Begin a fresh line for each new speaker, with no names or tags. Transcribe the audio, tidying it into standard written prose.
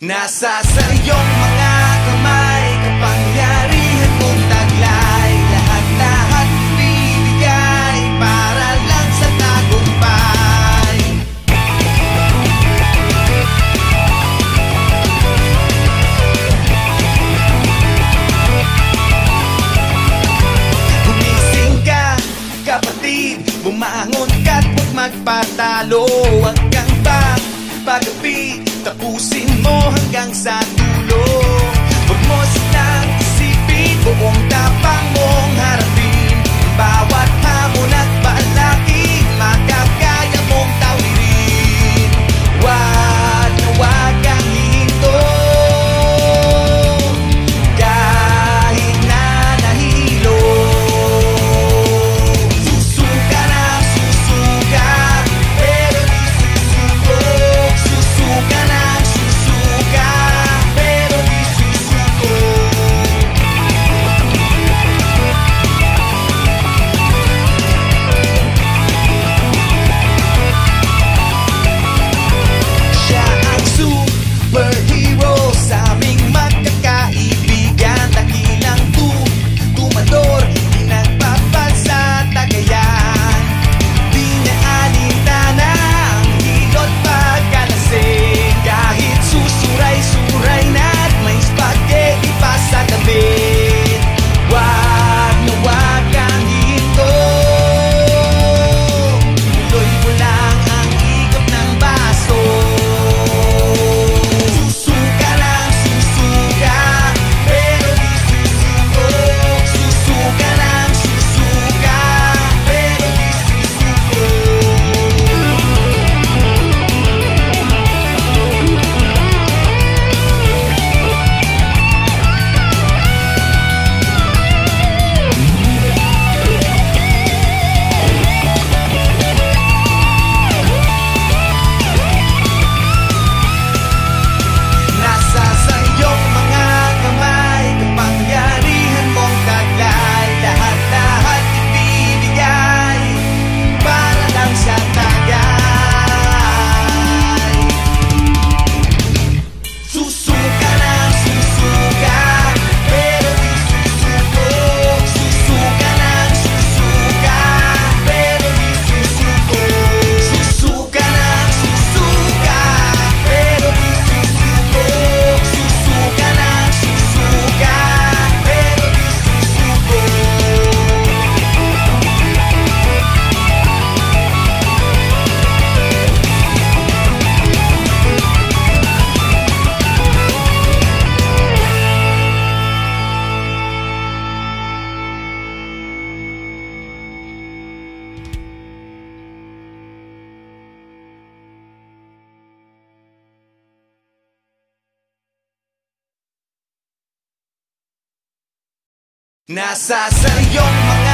Nasa sa iyong mga kamay, kapangyarihan mong taglay. Lahat-lahat ibibigay para lang sa tagumpay. Gumising ka, kapatid, bumangon ka't huwag magpatalo. Huwag kang pag-gabi, tapusin mo hanggang sa dulo. Huwag mo silang isipin, buong tapang mong harapin. Bawat hamon at balakid, makakaya mong tawirin. Huwag na huwag kang hihinto, kahit na nahilo. Susuka na susuka, pero di susuko. Susuka na susuka, pero di susuko. Siya ang superhero sa aming magkakaibigan. Dakilang tumador, di nagpapansa tagayan. Di na alintana ang hilot pagkalasing. Kahit susuray-suray na't may spaghetti pa sa tabi. Wag na wag kang hihinto, tuloy mo lang ang ikot ng baso. Susuka lang susuka, pero di susuko. Susuka lang susuka, pero di susuko. Nasa sa iyong mga kamay, kapangyarihan mong taglay. Lahat-lahat ibibigay para lang sa tagay. Susuka lang susuka, pero di susuko. Susuka lang susuka, pero di susuko. Susuka lang susuka, pero di susuko. Susuka lang susuka, pero di susuko. Nasa sa iyong mga